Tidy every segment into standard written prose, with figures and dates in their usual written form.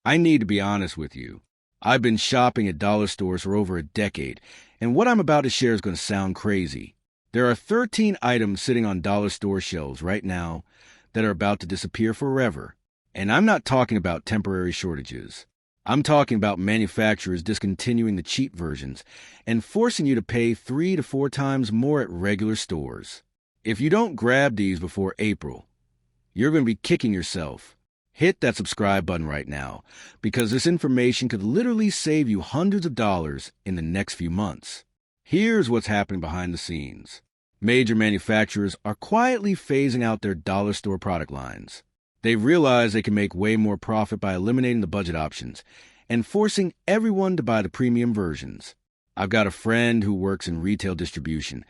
I need to be honest with you. I've been shopping at dollar stores for over a decade, and what I'm about to share is going to sound crazy. There are 13 items sitting on dollar store shelves right now that are about to disappear forever. And I'm not talking about temporary shortages. I'm talking about manufacturers discontinuing the cheap versions and forcing you to pay 3 to 4 times more at regular stores. If you don't grab these before April, you're going to be kicking yourself. Hit that subscribe button right now, because this information could literally save you hundreds of dollars in the next few months. Here's what's happening behind the scenes. Major manufacturers are quietly phasing out their dollar store product lines. They've realized they can make way more profit by eliminating the budget options and forcing everyone to buy the premium versions. I've got a friend who works in retail distribution,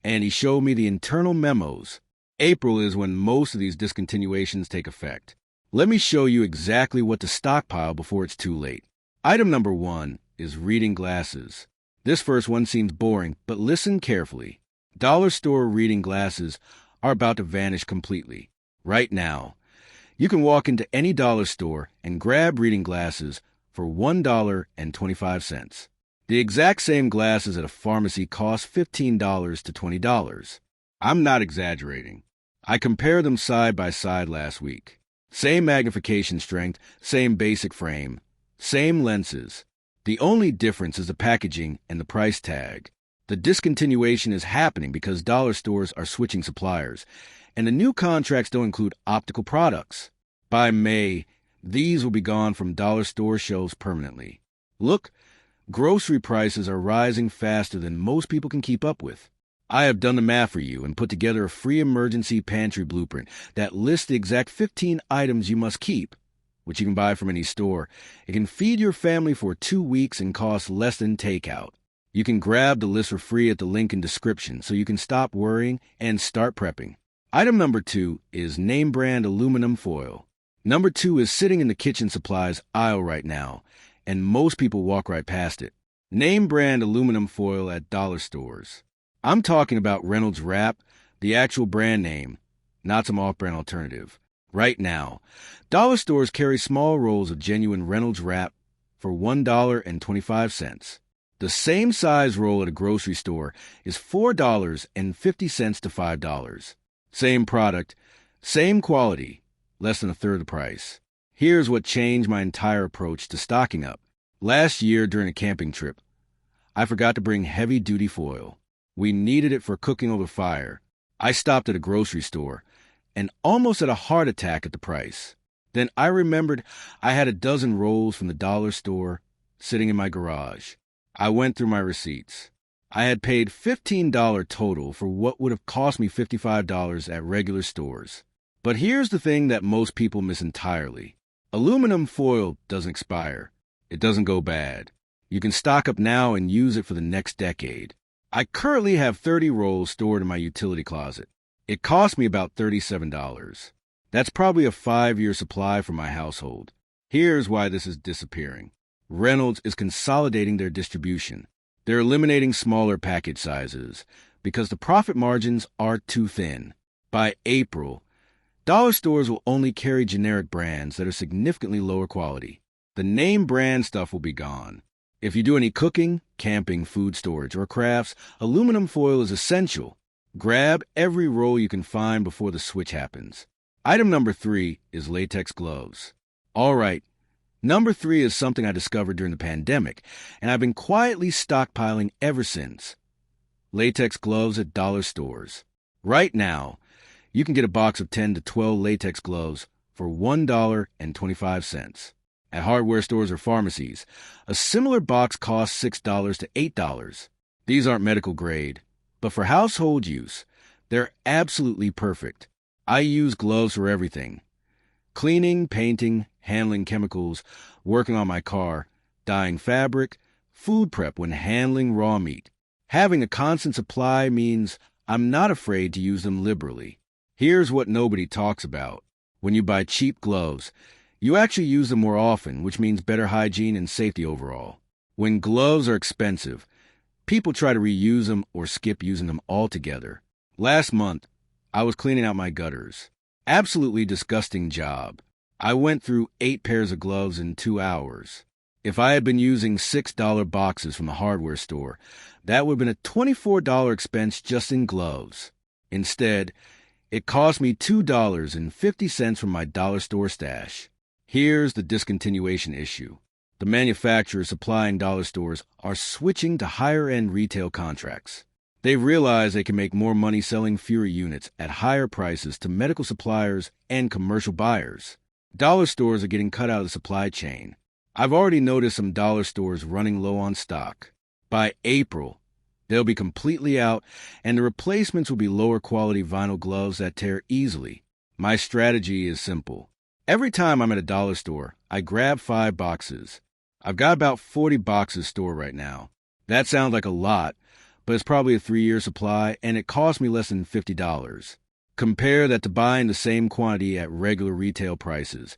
and he showed me the internal memos. April is when most of these discontinuations take effect. Let me show you exactly what to stockpile before it's too late. Item number 1 is reading glasses. This first one seems boring, but listen carefully. Dollar store reading glasses are about to vanish completely. Right now, you can walk into any dollar store and grab reading glasses for $1.25. The exact same glasses at a pharmacy cost $15 to $20. I'm not exaggerating. I compared them side by side last week. Same magnification strength, same basic frame, same lenses. The only difference is the packaging and the price tag. The discontinuation is happening because dollar stores are switching suppliers, and the new contracts don't include optical products. By May, these will be gone from dollar store shelves permanently. Look, grocery prices are rising faster than most people can keep up with. I have done the math for you and put together a free emergency pantry blueprint that lists the exact 15 items you must keep, which you can buy from any store. It can feed your family for 2 weeks and cost less than takeout. You can grab the list for free at the link in description so you can stop worrying and start prepping. Item number 2 is name brand aluminum foil. Number 2 is sitting in the kitchen supplies aisle right now, and most people walk right past it. Name brand aluminum foil at dollar stores. I'm talking about Reynolds Wrap, the actual brand name, not some off-brand alternative. Right now, dollar stores carry small rolls of genuine Reynolds Wrap for $1.25. The same size roll at a grocery store is $4.50 to $5. Same product, same quality, less than a third the price. Here's what changed my entire approach to stocking up. Last year during a camping trip, I forgot to bring heavy-duty foil. We needed it for cooking over fire. I stopped at a grocery store and almost had a heart attack at the price. Then I remembered I had a dozen rolls from the dollar store sitting in my garage. I went through my receipts. I had paid $15 total for what would have cost me $55 at regular stores. But here's the thing that most people miss entirely. Aluminum foil doesn't expire. It doesn't go bad. You can stock up now and use it for the next decade. I currently have 30 rolls stored in my utility closet. It cost me about $37. That's probably a 5-year supply for my household. Here's why this is disappearing. Reynolds is consolidating their distribution. They're eliminating smaller package sizes because the profit margins are too thin. By April, dollar stores will only carry generic brands that are significantly lower quality. The name brand stuff will be gone. If you do any cooking, camping, food storage, or crafts, aluminum foil is essential. Grab every roll you can find before the switch happens. Item number 3 is latex gloves. All right, number 3 is something I discovered during the pandemic, and I've been quietly stockpiling ever since. Latex gloves at dollar stores. Right now, you can get a box of 10 to 12 latex gloves for $1.25. At hardware stores or pharmacies, a similar box costs $6 to $8. These aren't medical grade, but for household use, they're absolutely perfect. I use gloves for everything. Cleaning, painting, handling chemicals, working on my car, dyeing fabric, food prep when handling raw meat. Having a constant supply means I'm not afraid to use them liberally. Here's what nobody talks about. When you buy cheap gloves, you actually use them more often, which means better hygiene and safety overall. When gloves are expensive, people try to reuse them or skip using them altogether. Last month, I was cleaning out my gutters. Absolutely disgusting job. I went through 8 pairs of gloves in 2 hours. If I had been using $6 boxes from the hardware store, that would have been a $24 expense just in gloves. Instead, it cost me $2.50 from my dollar store stash. Here's the discontinuation issue. The manufacturers supplying dollar stores are switching to higher-end retail contracts. They realize they can make more money selling fewer units at higher prices to medical suppliers and commercial buyers. Dollar stores are getting cut out of the supply chain. I've already noticed some dollar stores running low on stock. By April, they'll be completely out, and the replacements will be lower quality vinyl gloves that tear easily. My strategy is simple. Every time I'm at a dollar store, I grab 5 boxes. I've got about 40 boxes stored right now. That sounds like a lot, but it's probably a 3-year supply, and it cost me less than $50. Compare that to buying the same quantity at regular retail prices,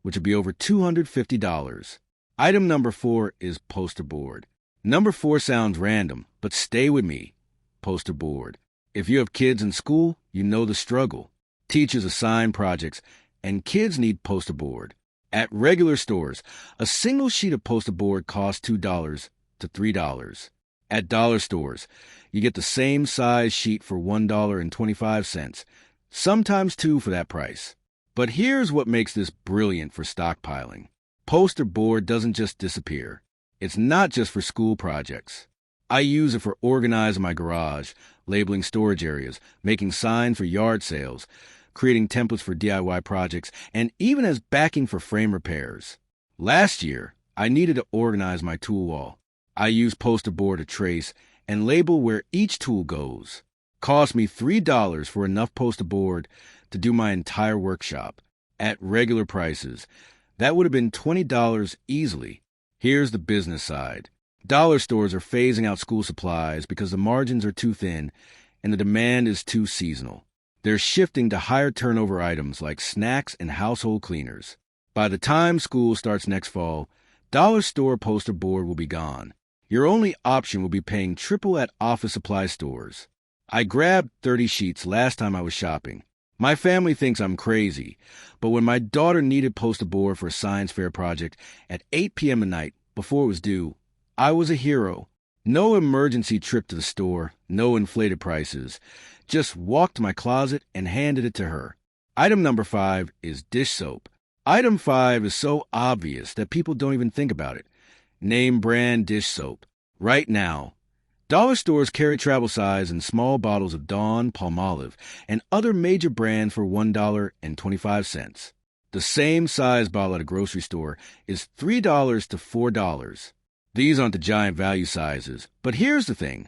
which would be over $250. Item number 4 is poster board. Number 4 sounds random, but stay with me. Poster board. If you have kids in school, you know the struggle. Teachers assign projects, and kids need poster board. At regular stores, a single sheet of poster board costs $2 to $3. At dollar stores, you get the same size sheet for $1.25, sometimes $2 for that price. But here's what makes this brilliant for stockpiling. Poster board doesn't just disappear. It's not just for school projects. I use it for organizing my garage, labeling storage areas, making signs for yard sales, creating templates for DIY projects, and even as backing for frame repairs. Last year, I needed to organize my tool wall. I used poster board to trace and label where each tool goes. Cost me $3 for enough poster board to do my entire workshop. At regular prices, that would have been $20 easily. Here's the business side. Dollar stores are phasing out school supplies because the margins are too thin and the demand is too seasonal. They're shifting to higher turnover items like snacks and household cleaners. By the time school starts next fall, dollar store poster board will be gone. Your only option will be paying triple at office supply stores. I grabbed 30 sheets last time I was shopping. My family thinks I'm crazy, but when my daughter needed poster board for a science fair project at 8 p.m. at night before it was due, I was a hero. No emergency trip to the store, no inflated prices. Just walked to my closet and handed it to her. Item number 5 is dish soap. Item 5 is so obvious that people don't even think about it. Name brand dish soap. Right now, dollar stores carry travel size and small bottles of Dawn, Palmolive, and other major brands for $1.25. The same size bottle at a grocery store is $3 to $4. These aren't the giant value sizes, but here's the thing.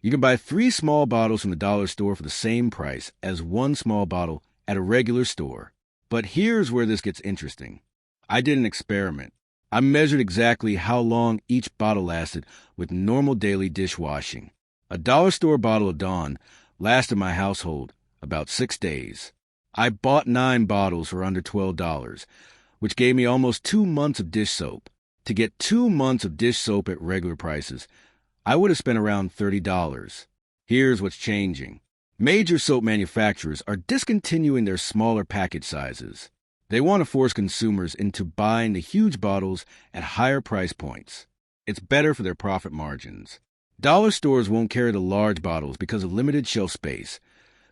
You can buy 3 small bottles from the dollar store for the same price as 1 small bottle at a regular store. But here's where this gets interesting. I did an experiment. I measured exactly how long each bottle lasted with normal daily dishwashing. A dollar store bottle of Dawn lasted my household about 6 days. I bought 9 bottles for under $12, which gave me almost 2 months of dish soap. To get 2 months of dish soap at regular prices, I would have spent around $30. Here's what's changing. Major soap manufacturers are discontinuing their smaller package sizes. They want to force consumers into buying the huge bottles at higher price points. It's better for their profit margins. Dollar stores won't carry the large bottles because of limited shelf space,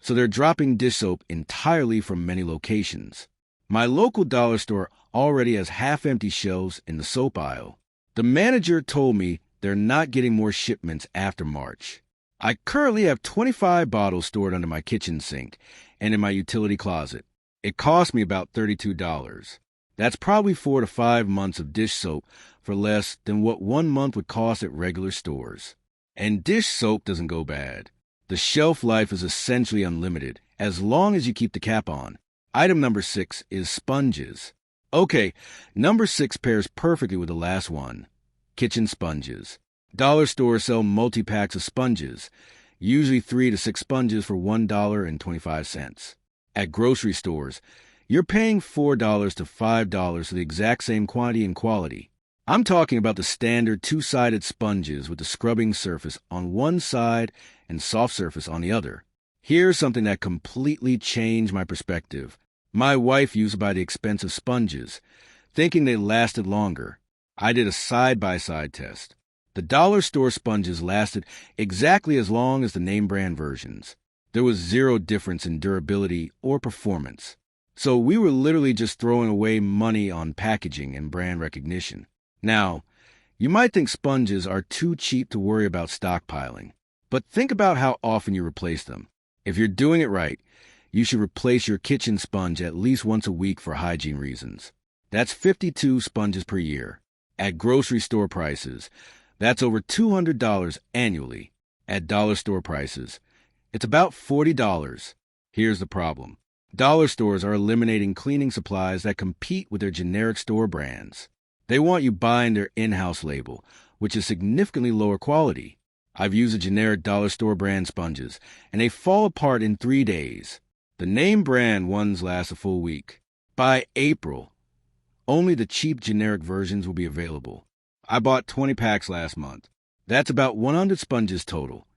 so they're dropping dish soap entirely from many locations. My local dollar store already has half-empty shelves in the soap aisle. The manager told me they're not getting more shipments after March. I currently have 25 bottles stored under my kitchen sink and in my utility closet. It cost me about $32. That's probably 4 to 5 months of dish soap for less than what 1 month would cost at regular stores. And dish soap doesn't go bad. The shelf life is essentially unlimited, as long as you keep the cap on. Item number 6 is sponges. Okay, number 6 pairs perfectly with the last one. Kitchen sponges. Dollar stores sell multi-packs of sponges, usually 3 to 6 sponges for $1.25. At grocery stores, you're paying $4 to $5 for the exact same quantity and quality. I'm talking about the standard 2-sided sponges with the scrubbing surface on one side and soft surface on the other. Here's something that completely changed my perspective. My wife used to buy the expensive sponges, thinking they lasted longer. I did a side-by-side test. The dollar store sponges lasted exactly as long as the name brand versions. There was zero difference in durability or performance. So we were literally just throwing away money on packaging and brand recognition. Now, you might think sponges are too cheap to worry about stockpiling, but think about how often you replace them. If you're doing it right, you should replace your kitchen sponge at least once a week for hygiene reasons. That's 52 sponges per year. At grocery store prices, that's over $200 annually. At dollar store prices, it's about $40. Here's the problem. Dollar stores are eliminating cleaning supplies that compete with their generic store brands. They want you buying their in-house label, which is significantly lower quality. I've used a generic dollar store brand sponges, and they fall apart in 3 days. The name brand ones last a full week. By April, only the cheap generic versions will be available. I bought 20 packs last month. That's about 100 sponges total.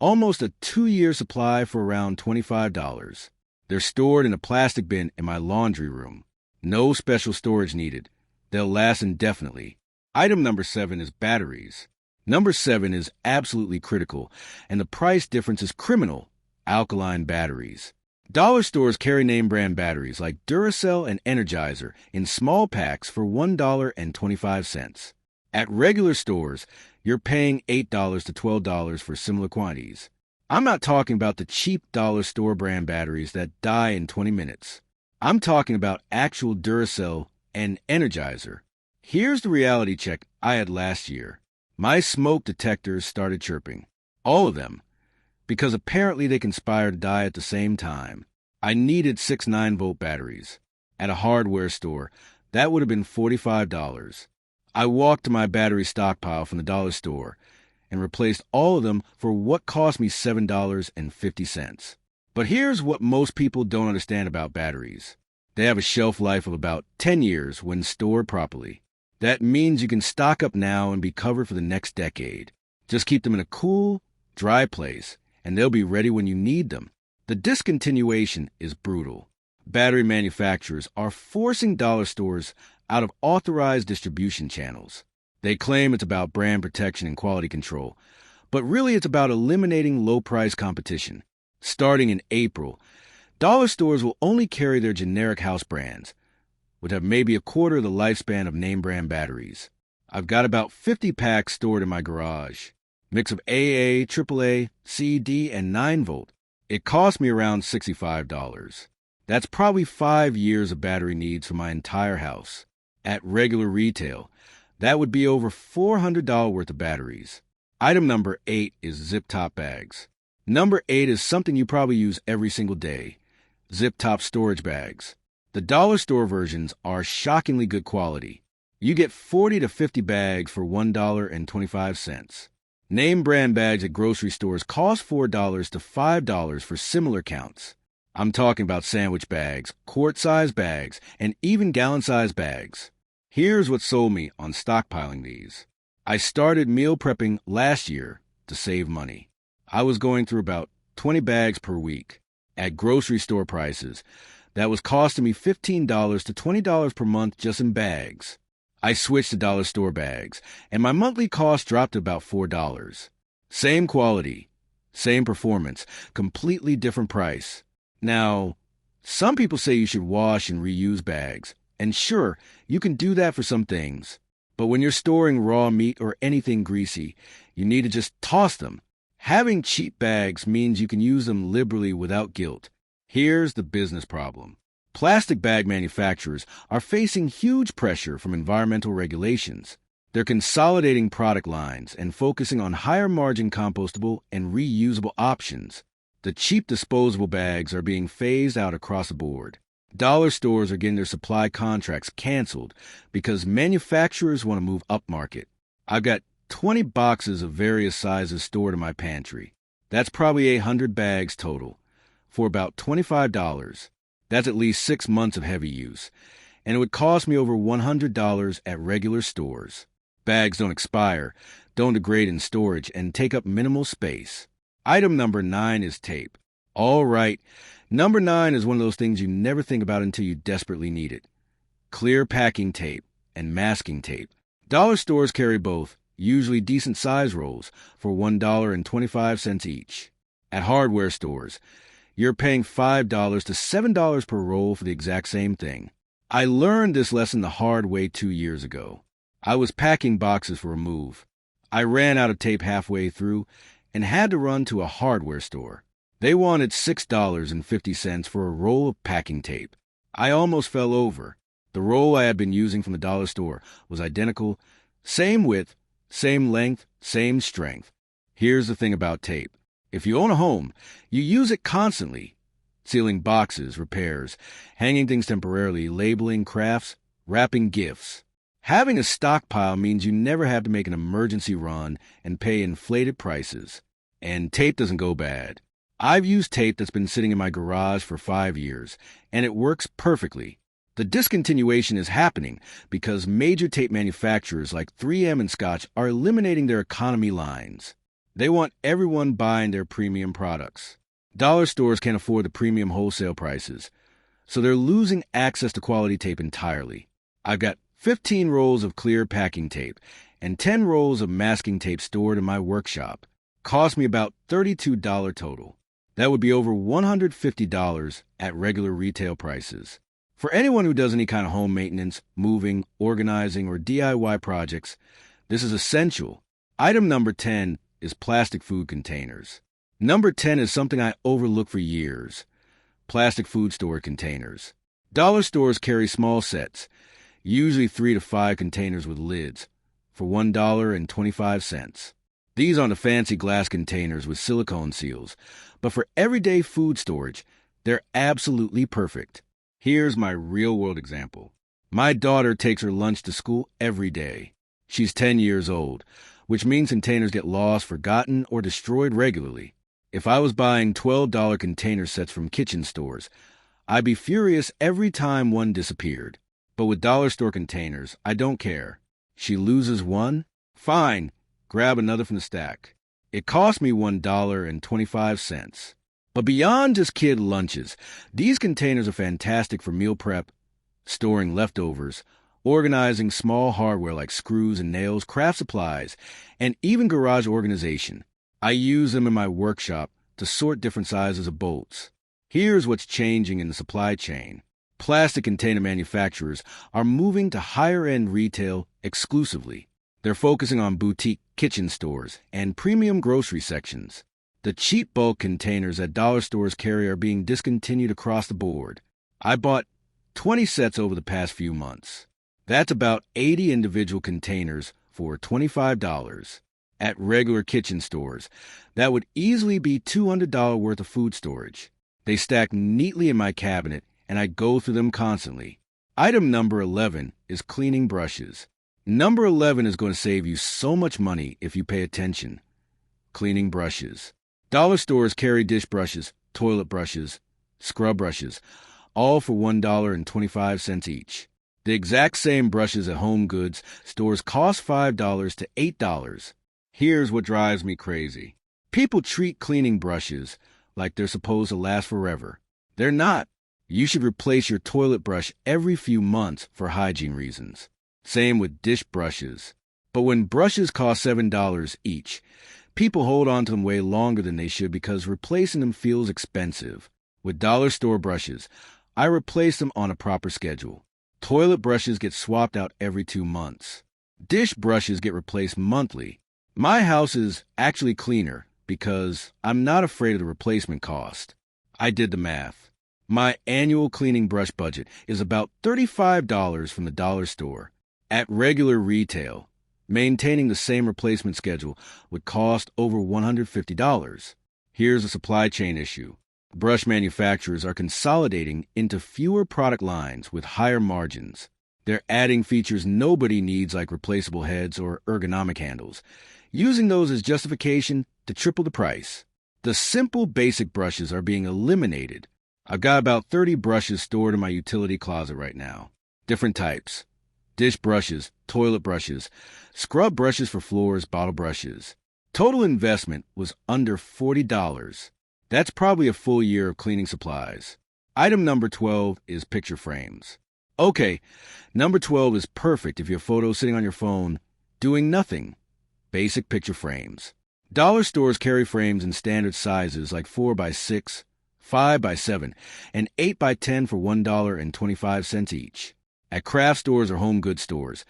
Almost a 2-year supply for around $25. They're stored in a plastic bin in my laundry room. No special storage needed. They'll last indefinitely. Item number 7 is batteries. Number 7 is absolutely critical, and the price difference is criminal. Alkaline batteries. Dollar stores carry name brand batteries like Duracell and Energizer in small packs for $1.25. At regular stores, you're paying $8 to $12 for similar quantities. I'm not talking about the cheap dollar store brand batteries that die in 20 minutes. I'm talking about actual Duracell and Energizer. Here's the reality check I had last year. My smoke detectors started chirping. All of them. Because apparently they conspire to die at the same time. I needed 6 9-volt batteries. At a hardware store, that would have been $45. I walked to my battery stockpile from the dollar store and replaced all of them for what cost me $7.50. But here's what most people don't understand about batteries. They have a shelf life of about 10 years when stored properly. That means you can stock up now and be covered for the next decade. Just keep them in a cool, dry place, and they'll be ready when you need them. The discontinuation is brutal. Battery manufacturers are forcing dollar stores out of authorized distribution channels. They claim it's about brand protection and quality control, but really it's about eliminating low-price competition. Starting in April, dollar stores will only carry their generic house brands, which have maybe a quarter of the lifespan of name brand batteries. I've got about 50 packs stored in my garage. Mix of AA, AAA, C, D, and 9-volt. It cost me around $65. That's probably 5 years of battery needs for my entire house. At regular retail, that would be over $400 worth of batteries. Item number 8 is zip-top bags. Number 8 is something you probably use every single day. Zip-top storage bags. The dollar store versions are shockingly good quality. You get 40 to 50 bags for $1.25. Name brand bags at grocery stores cost $4 to $5 for similar counts. I'm talking about sandwich bags, quart-size bags, and even gallon-size bags. Here's what sold me on stockpiling these. I started meal prepping last year to save money. I was going through about 20 bags per week. At grocery store prices, that was costing me $15 to $20 per month just in bags. I switched to dollar store bags, and my monthly cost dropped to about $4. Same quality, same performance, completely different price. Now, some people say you should wash and reuse bags, and sure, you can do that for some things. But when you're storing raw meat or anything greasy, you need to just toss them. Having cheap bags means you can use them liberally without guilt. Here's the business problem. Plastic bag manufacturers are facing huge pressure from environmental regulations. They're consolidating product lines and focusing on higher-margin compostable and reusable options. The cheap disposable bags are being phased out across the board. Dollar stores are getting their supply contracts canceled because manufacturers want to move upmarket. I've got 20 boxes of various sizes stored in my pantry. That's probably 800 bags total, for about $25. That's at least 6 months of heavy use, and it would cost me over $100 at regular stores. Bags don't expire, don't degrade in storage, and take up minimal space. Item number 9 is tape. All right. Number 9 is one of those things you never think about until you desperately need it. Clear packing tape and masking tape. Dollar stores carry both, usually decent size rolls, for $1.25 each. At hardware stores, you're paying $5 to $7 per roll for the exact same thing. I learned this lesson the hard way 2 years ago. I was packing boxes for a move. I ran out of tape halfway through and had to run to a hardware store. They wanted $6.50 for a roll of packing tape. I almost fell over. The roll I had been using from the dollar store was identical, same width, same length, same strength. Here's the thing about tape. If you own a home, you use it constantly. Sealing boxes, repairs, hanging things temporarily, labeling crafts, wrapping gifts. Having a stockpile means you never have to make an emergency run and pay inflated prices. And tape doesn't go bad. I've used tape that's been sitting in my garage for 5 years, and it works perfectly. The discontinuation is happening because major tape manufacturers like 3M and Scotch are eliminating their economy lines. They want everyone buying their premium products. Dollar stores can't afford the premium wholesale prices, so they're losing access to quality tape entirely. I've got 15 rolls of clear packing tape and 10 rolls of masking tape stored in my workshop. Cost me about $32 total. That would be over $150 at regular retail prices. For anyone who does any kind of home maintenance, moving, organizing, or DIY projects, this is essential. Item number 10 is plastic food containers. Number 10 is something I overlooked for years. Plastic food store containers. Dollar stores carry small sets, usually 3 to 5 containers with lids, for $1.25. These aren't the fancy glass containers with silicone seals, but for everyday food storage, they're absolutely perfect. Here's my real-world example. My daughter takes her lunch to school every day. She's 10 years old, which means containers get lost, forgotten, or destroyed regularly. If I was buying $12 container sets from kitchen stores, I'd be furious every time one disappeared. But with dollar store containers, I don't care. She loses one? Fine, grab another from the stack. It cost me $1.25. But beyond just kid lunches, these containers are fantastic for meal prep, storing leftovers, organizing small hardware like screws and nails, craft supplies, and even garage organization. I use them in my workshop to sort different sizes of bolts. Here's what's changing in the supply chain. Plastic container manufacturers are moving to higher-end retail exclusively. They're focusing on boutique kitchen stores and premium grocery sections. The cheap bulk containers that dollar stores carry are being discontinued across the board. I bought 20 sets over the past few months. That's about 80 individual containers for $25. At regular kitchen stores, that would easily be $200 worth of food storage. They stack neatly in my cabinet, and I go through them constantly. Item number 11 is cleaning brushes. Number 11 is going to save you so much money if you pay attention. Cleaning brushes. Dollar stores carry dish brushes, toilet brushes, scrub brushes, all for $1.25 each. The exact same brushes at Home Goods stores cost $5 to $8. Here's what drives me crazy. People treat cleaning brushes like they're supposed to last forever. They're not. You should replace your toilet brush every few months for hygiene reasons. Same with dish brushes. But when brushes cost $7 each, people hold on to them way longer than they should because replacing them feels expensive. With dollar store brushes, I replace them on a proper schedule. Toilet brushes get swapped out every 2 months. Dish brushes get replaced monthly. My house is actually cleaner because I'm not afraid of the replacement cost. I did the math. My annual cleaning brush budget is about $35 from the dollar store. At regular retail, maintaining the same replacement schedule would cost over $150. Here's a supply chain issue. Brush manufacturers are consolidating into fewer product lines with higher margins. They're adding features nobody needs like replaceable heads or ergonomic handles, using those as justification to triple the price. The simple basic brushes are being eliminated. I've got about 30 brushes stored in my utility closet right now. Different types. Dish brushes, toilet brushes, scrub brushes for floors, bottle brushes. Total investment was under $40. That's probably a full year of cleaning supplies. Item number 12 is picture frames. Okay, number 12 is perfect if you have photos sitting on your phone doing nothing. Basic picture frames. Dollar stores carry frames in standard sizes like 4 by 6, 5 by 7, and 8 by 10 for $1.25 each. At craft stores or home goods stores,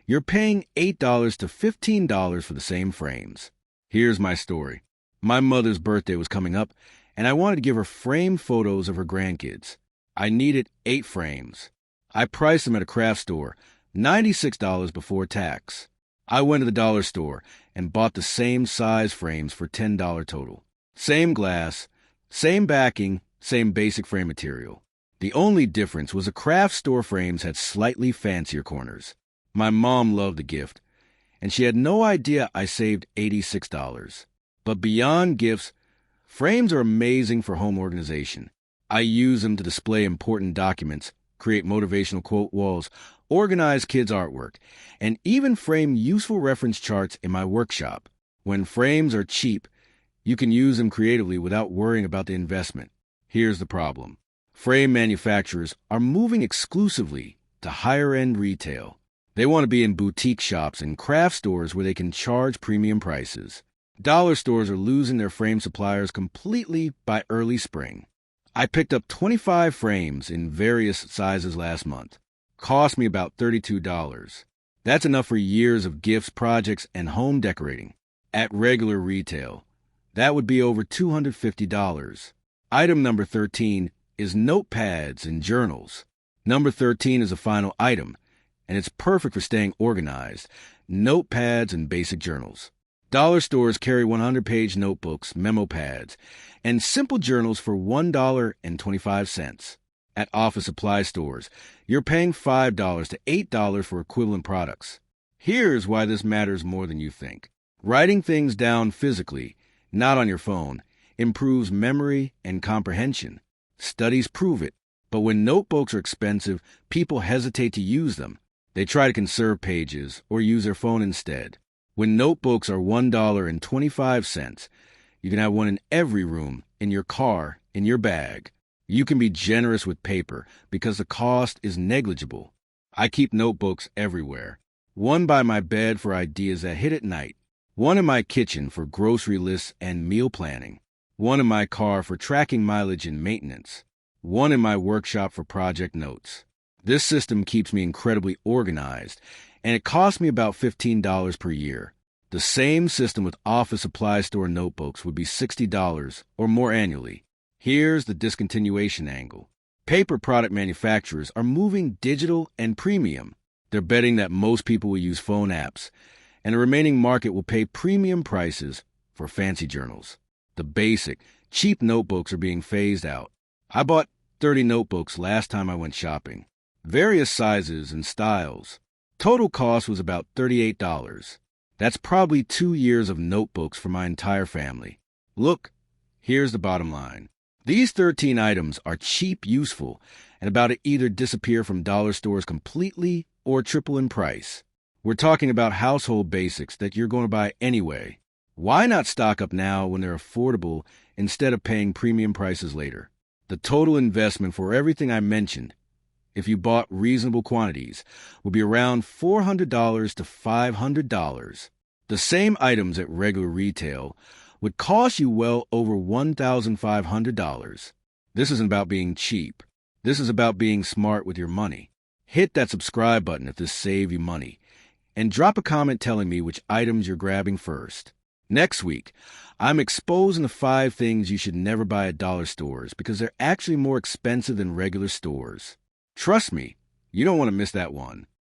you're paying $8 to $15 for the same frames. Here's my story. My mother's birthday was coming up, and I wanted to give her framed photos of her grandkids. I needed 8 frames. I priced them at a craft store, $96 before tax. I went to the dollar store and bought the same size frames for $10 total. Same glass, same backing, same basic frame material. The only difference was the craft store frames had slightly fancier corners. My mom loved the gift, and she had no idea I saved $86. But beyond gifts, frames are amazing for home organization. I use them to display important documents, create motivational quote walls, organize kids' artwork, and even frame useful reference charts in my workshop. When frames are cheap, you can use them creatively without worrying about the investment. Here's the problem. Frame manufacturers are moving exclusively to higher-end retail. They want to be in boutique shops and craft stores where they can charge premium prices. Dollar stores are losing their frame suppliers completely by early spring. I picked up 25 frames in various sizes last month. Cost me about $32. That's enough for years of gifts, projects, and home decorating. At regular retail, that would be over $250. Item number 13 is notepads and journals. Number 13 is the final item, and it's perfect for staying organized. Notepads and basic journals. Dollar stores carry 100-page notebooks, memo pads, and simple journals for $1.25. At office supply stores, you're paying $5 to $8 for equivalent products. Here's why this matters more than you think. Writing things down physically, not on your phone, improves memory and comprehension. Studies prove it. But when notebooks are expensive, people hesitate to use them. They try to conserve pages or use their phone instead. When notebooks are $1.25, you can have one in every room, in your car, in your bag. You can be generous with paper because the cost is negligible. I keep notebooks everywhere. One by my bed for ideas that hit at night. One in my kitchen for grocery lists and meal planning. One in my car for tracking mileage and maintenance. One in my workshop for project notes. This system keeps me incredibly organized, and it costs me about $15 per year. The same system with office supply store notebooks would be $60 or more annually. Here's the discontinuation angle. Paper product manufacturers are moving digital and premium. They're betting that most people will use phone apps, and the remaining market will pay premium prices for fancy journals. The basic, cheap notebooks are being phased out. I bought 30 notebooks last time I went shopping. Various sizes and styles. Total cost was about $38. That's probably 2 years of notebooks for my entire family. Look, here's the bottom line. These 13 items are cheap, useful, and about to either disappear from dollar stores completely or triple in price. We're talking about household basics that you're going to buy anyway. Why not stock up now when they're affordable instead of paying premium prices later? The total investment for everything I mentioned, if you bought reasonable quantities, would be around $400 to $500. The same items at regular retail would cost you well over $1,500. This isn't about being cheap. This is about being smart with your money. Hit that subscribe button if this saved you money, and drop a comment telling me which items you're grabbing first. Next week, I'm exposing the 5 things you should never buy at dollar stores because they're actually more expensive than regular stores. Trust me, you don't want to miss that one.